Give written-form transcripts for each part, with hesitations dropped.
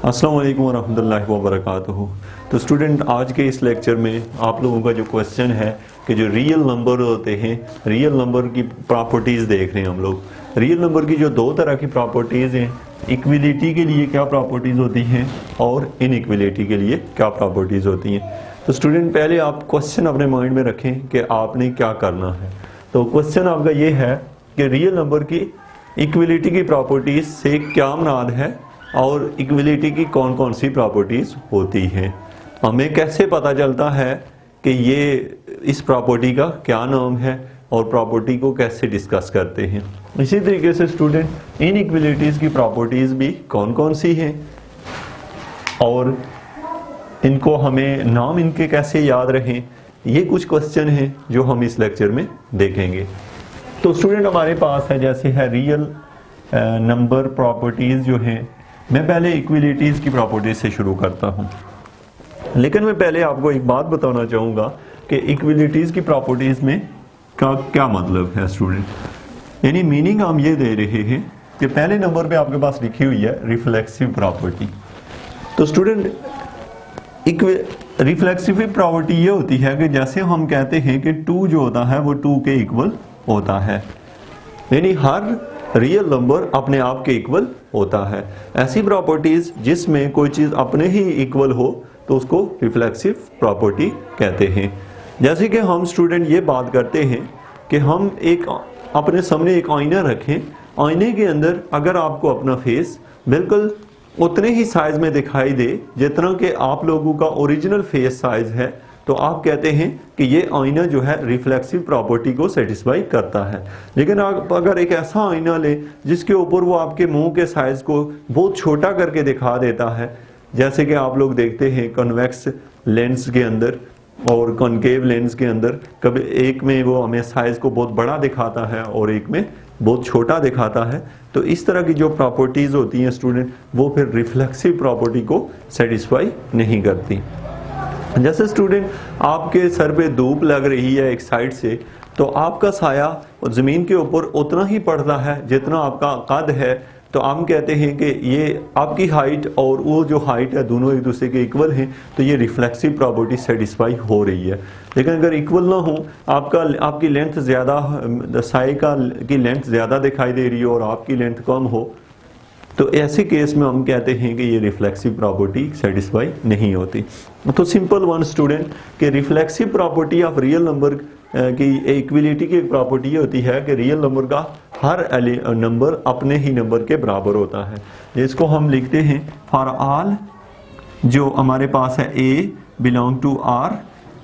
अस्सलाम वालेकुम वरहमतुल्लाहि वबरकातुहू। तो स्टूडेंट, आज के इस लेक्चर में आप लोगों का जो क्वेश्चन है कि जो रियल नंबर होते हैं, रियल नंबर की प्रॉपर्टीज़ देख रहे हैं हम लोग। रियल नंबर की जो दो तरह की प्रॉपर्टीज़ हैं, इक्विलिटी के लिए क्या प्रॉपर्टीज़ होती हैं और इनइक्विलिटी के लिए क्या प्रॉपर्टीज़ होती हैं। तो स्टूडेंट, पहले आप क्वेश्चन अपने माइंड में रखें कि आपने क्या करना है। तो क्वेश्चन आपका ये है कि रियल नंबर की इक्विलिटी की प्रॉपर्टीज़ से क्या मुराद है और इक्विलिटी की कौन कौन सी प्रॉपर्टीज़ होती हैं। हमें कैसे पता चलता है कि ये इस प्रॉपर्टी का क्या नाम है और प्रॉपर्टी को कैसे डिस्कस करते हैं। इसी तरीके से स्टूडेंट, इनइक्विलिटीज़ की प्रॉपर्टीज़ भी कौन कौन सी हैं और इनको हमें नाम इनके कैसे याद रहें, ये कुछ क्वेश्चन हैं जो हम इस लेक्चर में देखेंगे। तो स्टूडेंट, हमारे पास है जैसे है रियल नंबर प्रॉपर्टीज़ जो हैं। मैं पहले इक्विलिटीज़ की प्रॉपर्टीज से शुरू करता हूं, लेकिन मैं पहले आपको एक बात बताना चाहूँगा कि इक्विलिटीज़ की प्रॉपर्टीज़ में का क्या मतलब है स्टूडेंट। यानी मीनिंग हम ये दे रहे हैं कि पहले नंबर पे आपके पास लिखी हुई है रिफ्लेक्सिव प्रॉपर्टी। तो स्टूडेंट, रिफ्लेक्सिव प्रॉपर्टी ये होती है कि जैसे हम कहते हैं कि 2 जो होता है वो 2 के इक्वल होता है, यानी हर रियल नंबर अपने आप के इक्वल होता है। ऐसी प्रॉपर्टीज जिसमें कोई चीज़ अपने ही इक्वल हो तो उसको रिफ्लेक्सिव प्रॉपर्टी कहते हैं। जैसे कि हम स्टूडेंट ये बात करते हैं कि हम एक अपने सामने एक आईना रखें, आईने के अंदर अगर आपको अपना फेस बिल्कुल उतने ही साइज में दिखाई दे जितना कि आप लोगों का ओरिजिनल फेस साइज है, तो आप कहते हैं कि ये आईना जो है रिफ्लेक्सिव प्रॉपर्टी को सेटिस्फाई करता है। लेकिन आप अगर एक ऐसा आईना लें जिसके ऊपर वो आपके मुंह के साइज को बहुत छोटा करके दिखा देता है, जैसे कि आप लोग देखते हैं कन्वेक्स लेंस के अंदर और कॉनकेव लेंस के अंदर, कभी एक में वो हमें साइज को बहुत बड़ा दिखाता है और एक में बहुत छोटा दिखाता है। तो इस तरह की जो प्रॉपर्टीज़ होती हैं स्टूडेंट, वो फिर रिफ्लेक्सिव प्रॉपर्टी को सेटिस्फाई नहीं करती। जैसे स्टूडेंट, आपके सर पे धूप लग रही है एक साइड से, तो आपका साया ज़मीन के ऊपर उतना ही पड़ता है जितना आपका कद है। तो हम कहते हैं कि ये आपकी हाइट और वो जो हाइट है दोनों एक दूसरे के इक्वल हैं, तो ये रिफ्लेक्सिव प्रॉपर्टी सेटिस्फाई हो रही है। लेकिन अगर इक्वल ना हो, आपकी लेंथ ज़्यादा, साए की लेंथ ज़्यादा दिखाई दे रही हो और आपकी लेंथ कम हो, तो ऐसे केस में हम कहते हैं कि ये रिफ्लेक्सिव प्रॉपर्टी सेटिस्फाई नहीं होती। तो सिंपल वन स्टूडेंट, कि reflexive property of real number की इक्विलिटी की प्रॉपर्टी होती है कि रियल नंबर का हर नंबर अपने ही नंबर के बराबर होता है। जिसको हम लिखते हैं फॉर ऑल जो हमारे पास है a बिलोंग टू r,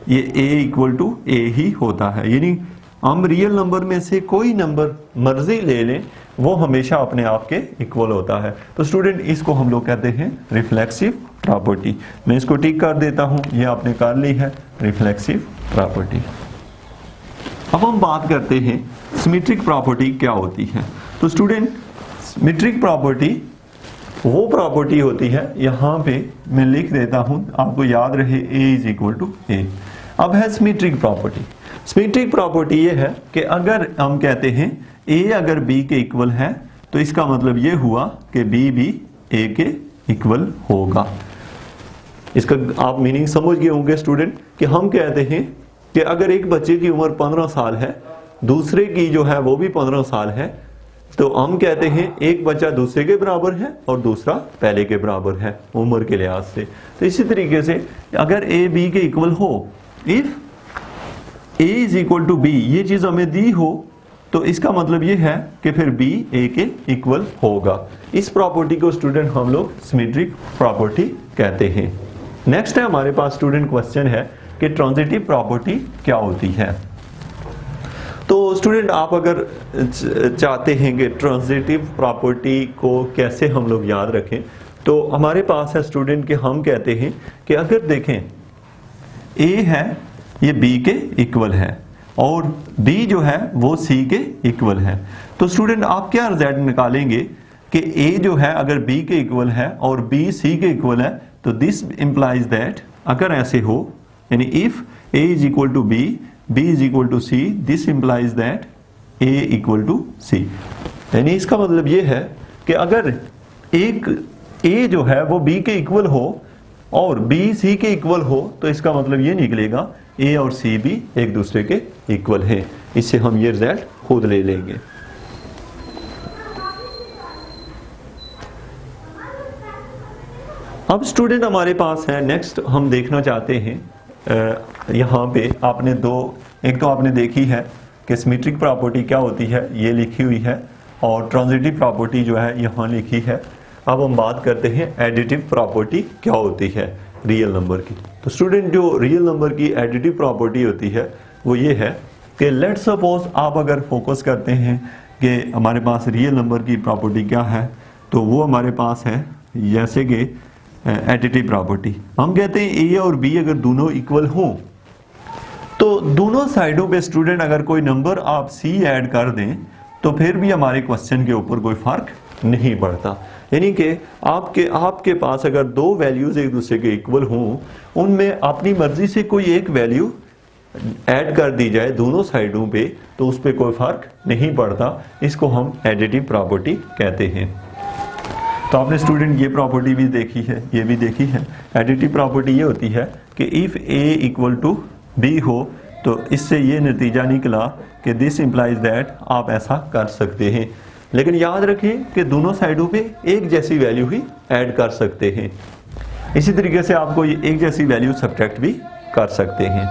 ये a इक्वल टू a ही होता है। यानी हम रियल नंबर में से कोई नंबर मर्जी ले लें, वो हमेशा अपने आप के इक्वल होता है। तो स्टूडेंट, इसको हम लोग कहते हैं रिफ्लेक्सिव प्रॉपर्टी। मैं इसको टिक कर देता हूं, ये आपने कर ली है रिफ्लेक्सिव प्रॉपर्टी। अब हम बात करते हैं सिमेट्रिक प्रॉपर्टी क्या होती है। तो स्टूडेंट, सिमेट्रिक प्रॉपर्टी वो प्रॉपर्टी होती है, यहाँ पे मैं लिख देता हूं आपको याद रहे, a is equal to a। अब है सिमेट्रिक प्रॉपर्टी। सिमेट्रिक प्रॉपर्टी ये है कि अगर हम कहते हैं a अगर b के इक्वल है, तो इसका मतलब ये हुआ कि b भी a के इक्वल होगा। इसका आप मीनिंग समझ गए होंगे स्टूडेंट, कि हम कहते हैं कि अगर एक बच्चे की उम्र 15 साल है, दूसरे की जो है वो भी 15 साल है, तो हम कहते हैं एक बच्चा दूसरे के बराबर है और दूसरा पहले के बराबर है उम्र के लिहाज से। तो इसी तरीके से अगर a b के इक्वल हो, if a is equal to b, ये चीज हमें दी हो, तो इसका मतलब ये है कि फिर b a के इक्वल होगा। इस प्रॉपर्टी को स्टूडेंट हम लोग सिमेट्रिक प्रॉपर्टी कहते हैं। नेक्स्ट है हमारे पास स्टूडेंट क्वेश्चन है कि ट्रांजिटिव प्रॉपर्टी क्या होती है। तो स्टूडेंट, आप अगर चाहते हैं कि ट्रांजिटिव प्रॉपर्टी को कैसे हम लोग याद रखें, तो हमारे पास है स्टूडेंट कि हम कहते हैं कि अगर देखें a है, ये b के इक्वल है और b जो है वो c के इक्वल है। तो स्टूडेंट, आप क्या रिजल्ट निकालेंगे कि a जो है अगर b के इक्वल है और b c के इक्वल है, तो दिस इंप्लाइज दैट, अगर ऐसे हो, यानी if a is equal to b, b is equal to c, this implies that a equal to c। यानी इसका मतलब ये है कि अगर एक ए जो है वो बी के इक्वल हो और बी सी के इक्वल हो तो इसका मतलब ये निकलेगा ए और सी भी एक दूसरे के इक्वल है। इससे हम ये रिजल्ट खुद ले लेंगे। अब स्टूडेंट हमारे पास है नेक्स्ट हम देखना चाहते हैं यहाँ पे आपने एक तो आपने देखी है कि सिमेट्रिक प्रॉपर्टी क्या होती है, ये लिखी हुई है, और ट्रांजिटिव प्रॉपर्टी जो है यहाँ लिखी है। अब हम बात करते हैं एडिटिव प्रॉपर्टी क्या होती है रियल नंबर की। तो स्टूडेंट जो रियल नंबर की एडिटिव प्रॉपर्टी होती है वो ये है कि लेट्स सपोज आप अगर फोकस करते हैं कि हमारे पास रियल नंबर की प्रॉपर्टी क्या है, तो वो हमारे पास है जैसे कि एडिटिव प्रॉपर्टी। हम कहते हैं ए और बी अगर दोनों इक्वल हों तो दोनों साइडों पे स्टूडेंट अगर कोई नंबर आप सी ऐड कर दें तो फिर भी हमारे क्वेश्चन के ऊपर कोई फर्क नहीं पड़ता। यानी कि आपके पास अगर दो वैल्यूज एक दूसरे के इक्वल हों, उनमें अपनी मर्जी से कोई एक वैल्यू ऐड कर दी जाए दोनों साइडों पे तो उस पर कोई फर्क नहीं पड़ता। इसको हम एडिटिव प्रॉपर्टी कहते हैं। तो आपने स्टूडेंट ये प्रॉपर्टी भी देखी है, ये भी देखी है। एडिटिव प्रॉपर्टी ये होती है कि if A equal to B हो तो इससे ये नतीजा निकला कि दिस इंप्लाइज दैट आप ऐसा कर सकते हैं। लेकिन याद रखें कि दोनों साइडों पे एक जैसी वैल्यू ही ऐड कर सकते हैं। इसी तरीके से आपको ये एक जैसी वैल्यू सब्ट्रैक्ट भी कर सकते हैं।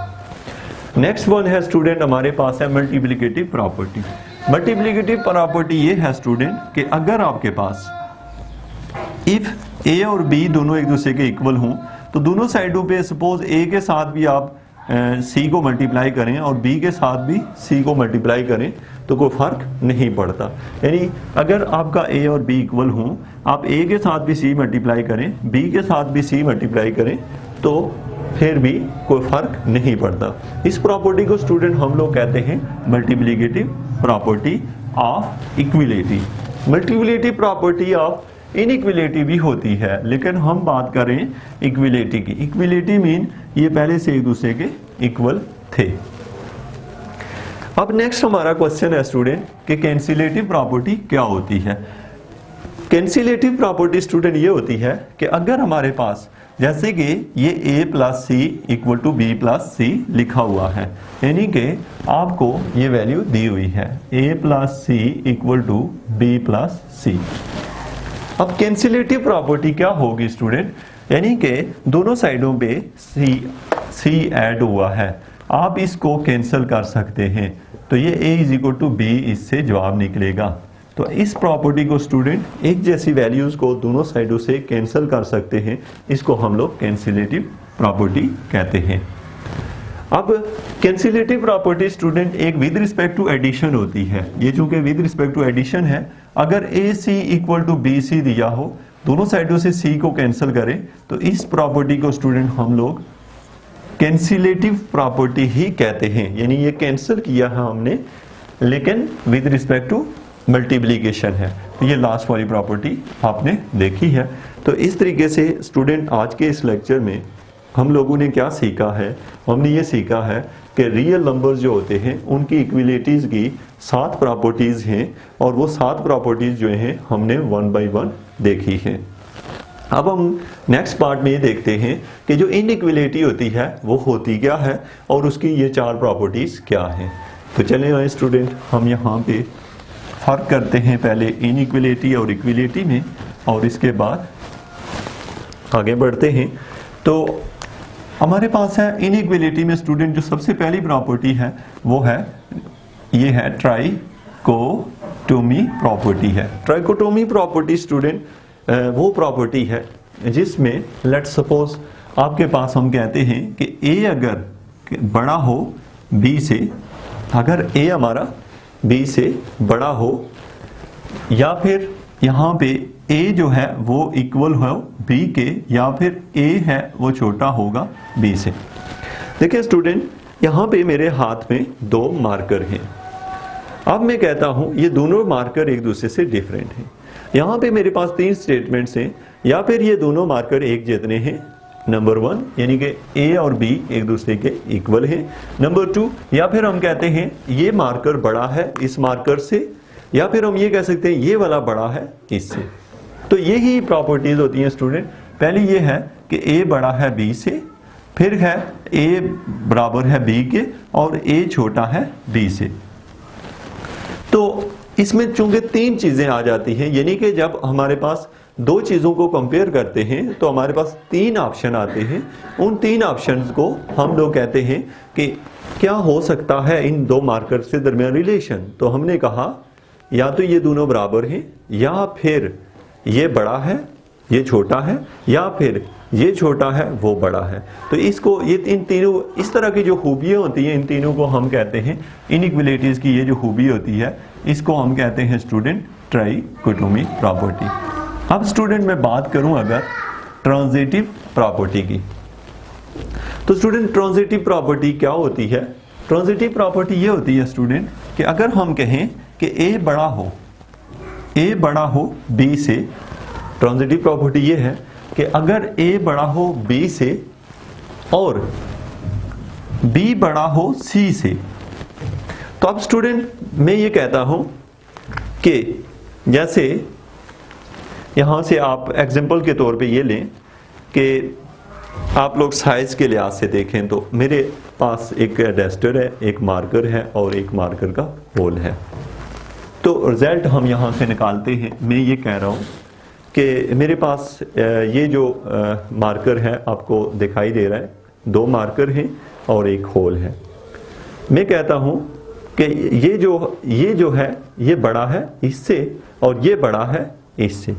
नेक्स्ट वन है स्टूडेंट हमारे पास है मल्टीप्लिकेटिव प्रॉपर्टी। मल्टीप्लिकेटिव प्रॉपर्टी ये है स्टूडेंट कि अगर आपके पास इफ ए और बी दोनों एक दूसरे के इक्वल हों तो दोनों साइडों पे सपोज ए के साथ भी आप सी को मल्टीप्लाई करें और बी के साथ भी सी को मल्टीप्लाई करें तो कोई फर्क नहीं पड़ता। यानी अगर आपका ए और बी इक्वल हों, आप ए के साथ भी सी मल्टीप्लाई करें, बी के साथ भी सी मल्टीप्लाई करें तो फिर भी कोई फर्क नहीं पड़ता। इस प्रॉपर्टी को स्टूडेंट हम लोग कहते हैं multiplicative property of equality. Multiplicative property of inequality भी होती है, लेकिन हम बात करें इक्विलिटी की। इक्विलिटी मीन ये पहले से एक दूसरे के इक्वल थे। अब नेक्स्ट हमारा क्वेश्चन है स्टूडेंट कि कैंसिलेटिव प्रॉपर्टी क्या होती है। कैंसिलेटिव प्रॉपर्टी स्टूडेंट ये होती है कि अगर हमारे पास जैसे कि ये a plus C equal to B plus C लिखा हुआ है, यानी कि आपको ये वैल्यू दी हुई है a plus C equal to B plus C. अब कैंसिलेटिव प्रॉपर्टी क्या होगी स्टूडेंट, यानी कि दोनों साइडों पे सी ऐड हुआ है, आप इसको कैंसिल कर सकते हैं तो ये a is equal to B, इससे जवाब निकलेगा। तो इस प्रॉपर्टी को स्टूडेंट एक जैसी वैल्यूज को दोनों साइडों से कैंसिल कर सकते हैं, इसको हम लोग कैंसिलेटिव प्रॉपर्टी कहते हैं। अब कैंसिलेटिव प्रॉपर्टी स्टूडेंट एक विद रिस्पेक्ट टू एडिशन होती है। ये चूंकि विद रिस्पेक्ट टू एडिशन है, अगर ए सी इक्वल टू बी सी दिया हो, दोनों साइडों से सी को कैंसिल करें तो इस प्रॉपर्टी को स्टूडेंट हम लोग कैंसिलेटिव प्रॉपर्टी ही कहते हैं। यानी ये कैंसिल किया है हमने, लेकिन विद रिस्पेक्ट टू मल्टीप्लिकेशन है। तो ये लास्ट वाली प्रॉपर्टी आपने देखी है। तो इस तरीके से स्टूडेंट आज के इस लेक्चर में हम लोगों ने क्या सीखा है, हमने ये सीखा है कि रियल नंबर्स जो होते हैं उनकी इक्विलिटीज की 7 प्रॉपर्टीज हैं और वो 7 प्रॉपर्टीज जो हैं हमने 1 बाय 1 देखी है। अब हम नेक्स्ट पार्ट में ये देखते हैं कि जो इनइक्विलिटी होती है वो होती क्या है और उसकी ये 4 प्रॉपर्टीज क्या हैं। तो चले आए स्टूडेंट, हम यहाँ पे फर्क करते हैं पहले इनइक्विलिटी और इक्विलिटी में और इसके बाद आगे बढ़ते हैं। तो हमारे पास है इनइक्विलिटी में स्टूडेंट जो सबसे पहली प्रॉपर्टी है वो है ये है ट्राइकोटोमी प्रॉपर्टी है। ट्राइकोटोमी प्रॉपर्टी स्टूडेंट वो प्रॉपर्टी है जिसमें लेट्स सपोज आपके पास हम कहते हैं कि ए अगर बड़ा हो बी से, अगर ए हमारा बी से बड़ा हो या फिर यहाँ पे a जो है वो इक्वल हो b के, या फिर a है वो छोटा होगा b से। देखिए स्टूडेंट, यहाँ पे मेरे हाथ में 2 मार्कर हैं। अब मैं कहता हूँ ये दोनों मार्कर एक दूसरे से डिफरेंट हैं। यहाँ पे मेरे पास 3 स्टेटमेंट्स हैं, या फिर ये दोनों मार्कर एक जितने हैं। नंबर 1 यानी कि a और b एक दूसरे के इक्वल हैं। नंबर 2, या फिर हम कहते हैं ये मार्कर बड़ा है इस मार्कर से, या फिर हम ये कह सकते हैं ये वाला बड़ा है इससे। तो यही प्रॉपर्टीज होती हैं स्टूडेंट। पहली ये है कि ए बड़ा है बी से, फिर है ए बराबर है बी के और ए छोटा है बी से। तो इसमें चूंकि तीन चीजें आ जाती हैं, यानी कि जब हमारे पास दो चीजों को कंपेयर करते हैं तो हमारे पास तीन ऑप्शन आते हैं। उन तीन ऑप्शंस को हम लोग कहते हैं कि क्या हो सकता है इन दो मार्कर से दरमियान रिलेशन। तो हमने कहा या तो ये दोनों बराबर हैं, या फिर ये बड़ा है ये छोटा है, या फिर ये छोटा है वो बड़ा है। तो इसको ये इन तीनों इस तरह की जो खूबियां होती हैं, इन तीनों को हम कहते हैं इनइक्वलिटीज की ये जो खूबी होती है इसको हम कहते हैं स्टूडेंट ट्राइकोटोमी प्रॉपर्टी। अब स्टूडेंट मैं बात करूं अगर ट्रांजिटिव प्रॉपर्टी की, तो स्टूडेंट ट्रांजिटिव प्रॉपर्टी क्या होती है? ट्रांजिटिव प्रॉपर्टी ये होती है स्टूडेंट कि अगर हम कहें कि ए बड़ा हो बी से, ट्रांजिटिव प्रॉपर्टी ये है कि अगर ए बड़ा हो बी से और बी बड़ा हो सी से, तो अब स्टूडेंट मैं ये कहता हूं कि जैसे यहां से आप एग्जांपल के तौर पे ये लें कि आप लोग साइज के लिहाज से देखें तो मेरे पास एक डस्टर है, एक मार्कर है और एक मार्कर का होल है। तो रिजल्ट हम यहां से निकालते हैं। मैं ये कह रहा हूं कि मेरे पास ये जो मार्कर है आपको दिखाई दे रहा है, दो मार्कर हैं और एक होल है। मैं कहता हूं कि ये जो है ये बड़ा है इससे और ये बड़ा है इससे।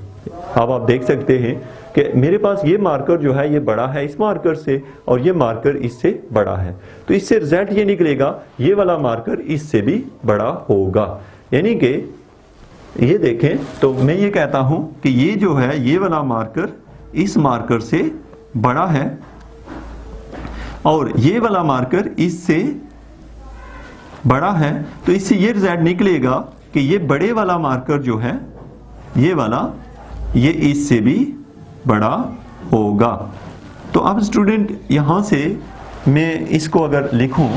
अब आप देख सकते हैं कि मेरे पास ये मार्कर जो है ये बड़ा है इस मार्कर से और ये मार्कर इससे बड़ा है। तो इससे रिजल्ट ये निकलेगा ये वाला मार्कर इससे भी बड़ा होगा। यानी कि ये देखें तो मैं ये कहता हूं कि ये जो है ये वाला मार्कर इस मार्कर से बड़ा है और ये वाला मार्कर इससे बड़ा है। तो इससे ये रिजल्ट निकलेगा कि ये बड़े वाला मार्कर जो है ये वाला ये इससे भी बड़ा होगा। तो अब स्टूडेंट यहां से मैं इसको अगर लिखूं,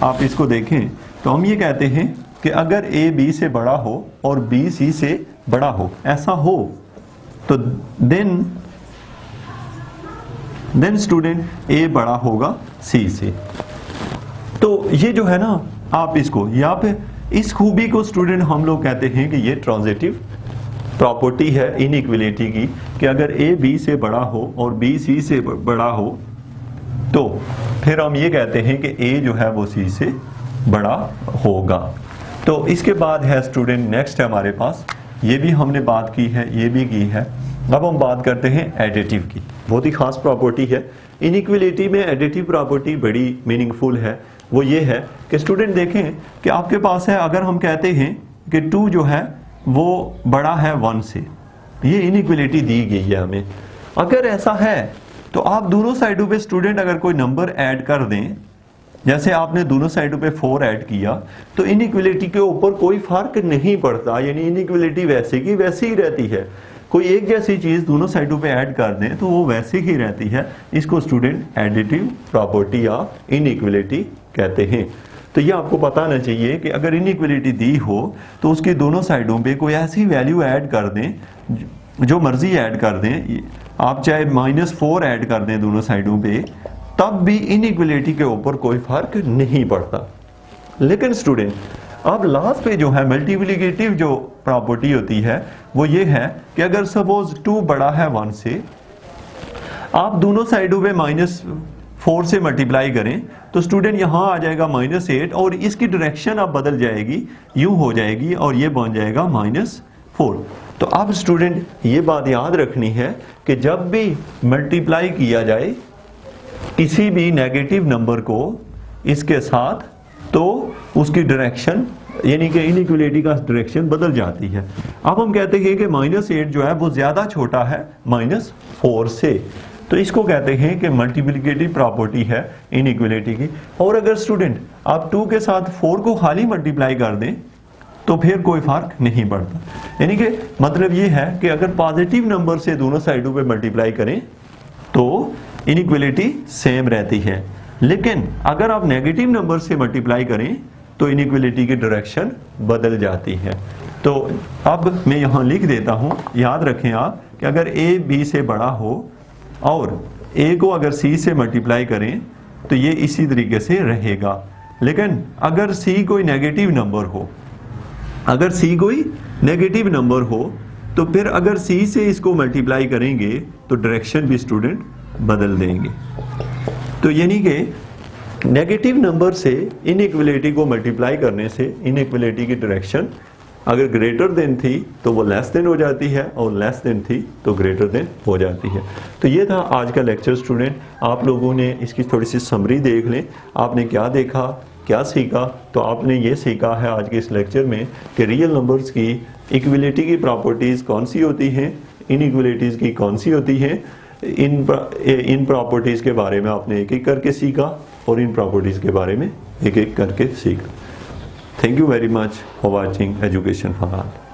आप इसको देखें तो हम ये कहते हैं कि अगर ए बी से बड़ा हो और बी सी से बड़ा हो, ऐसा हो तो देन स्टूडेंट ए बड़ा होगा सी से। तो ये जो है ना आप इसको या फिर इस खूबी को स्टूडेंट हम लोग कहते हैं कि ये ट्रांजिटिव प्रॉपर्टी है इनइक्वलिटी की, कि अगर ए बी से बड़ा हो और बी सी से बड़ा हो तो फिर हम ये कहते हैं कि ए जो है वो सी से बड़ा होगा। तो इसके बाद है स्टूडेंट नेक्स्ट है हमारे पास, ये भी हमने बात की है ये भी की है। अब हम बात करते हैं एडिटिव की, बहुत ही खास प्रॉपर्टी है इनइक्वलिटी में। एडिटिव प्रॉपर्टी बड़ी मीनिंगफुल है। वो ये है कि स्टूडेंट देखें कि आपके पास है, अगर हम कहते हैं कि 2 जो है वो बड़ा है 1 से, ये इनइक्वलिटी दी गई है हमें। अगर ऐसा है तो आप दोनों साइडों पे स्टूडेंट अगर कोई नंबर ऐड कर दें, जैसे आपने दोनों साइडों पे 4 ऐड किया, तो इनइक्वलिटी के ऊपर कोई फर्क नहीं पड़ता, यानी इनइक्वलिटी वैसे की वैसी ही रहती है। कोई एक जैसी चीज दोनों साइडों पे ऐड कर दें तो वो वैसे ही रहती है। इसको स्टूडेंट एडिटिव प्रॉपर्टी या इनइक्वलिटी कहते हैं। तो ये आपको पता होना चाहिए कि अगर इनइक्वलिटी दी हो तो उसकी दोनों साइडों पे कोई ऐसी वैल्यू ऐड कर दें, जो मर्जी ऐड कर दें, आप चाहे -4 ऐड कर दें दोनों साइडों पे, तब भी इनइक्वलिटी के ऊपर कोई फर्क नहीं पड़ता। लेकिन स्टूडेंट अब लास्ट पे जो है मल्टीप्लिकेटिव जो प्रॉपर्टी होती है वो ये है कि अगर सपोज 2 बड़ा है 1 से, आप दोनों साइडों पे -4 से मल्टीप्लाई करें तो स्टूडेंट यहां आ जाएगा -8 और इसकी डायरेक्शन अब बदल जाएगी, यूं हो जाएगी और ये बन जाएगा -4। तो अब स्टूडेंट ये बात याद रखनी है कि जब भी मल्टीप्लाई किया जाए किसी भी नेगेटिव नंबर को इसके साथ, तो उसकी डायरेक्शन यानी कि इनइक्वलिटी का डायरेक्शन बदल जाती है। अब हम कहते हैं कि -8 जो है वो ज्यादा छोटा है -4 से, तो इसको कहते हैं कि मल्टीप्लिकेटिव प्रॉपर्टी है इनइक्वलिटी की। और अगर स्टूडेंट आप 2 के साथ 4 को खाली मल्टीप्लाई कर दें तो फिर कोई फर्क नहीं पड़ता। यानी कि मतलब ये है कि अगर पॉजिटिव नंबर से दोनों साइडों पे मल्टीप्लाई करें तो इनइक्वलिटी सेम रहती है, लेकिन अगर आप नेगेटिव नंबर से मल्टीप्लाई करें तो इनइक्वलिटी की डायरेक्शन बदल जाती है। तो अब मैं यहाँ लिख देता हूँ, याद रखें आप कि अगर ए बी से बड़ा हो और ए को अगर सी से मल्टीप्लाई करें तो ये इसी तरीके से रहेगा। लेकिन अगर सी कोई नेगेटिव नंबर हो, अगर सी कोई नेगेटिव नंबर हो तो फिर अगर सी से इसको मल्टीप्लाई करेंगे तो डायरेक्शन भी स्टूडेंट बदल देंगे। तो यानी कि नेगेटिव नंबर से इनइक्वलिटी को मल्टीप्लाई करने से इनइक्वलिटी की डायरेक्शन अगर ग्रेटर देन थी तो वो लेस देन हो जाती है और लेस देन थी तो ग्रेटर देन हो जाती है। तो ये था आज का लेक्चर स्टूडेंट। आप लोगों ने इसकी थोड़ी सी समरी देख लें, आपने क्या देखा, क्या सीखा। तो आपने ये सीखा है आज के इस लेक्चर में कि रियल नंबर्स की इक्वलिटी की प्रॉपर्टीज़ कौन सी होती हैं, इनइक्वलिटीज़ की कौन सी होती हैं। इन प्रॉपर्टीज़ के बारे में आपने एक एक करके सीखा और इन प्रॉपर्टीज़ के बारे में एक एक करके सीखा। Thank you very much for watching Education for All.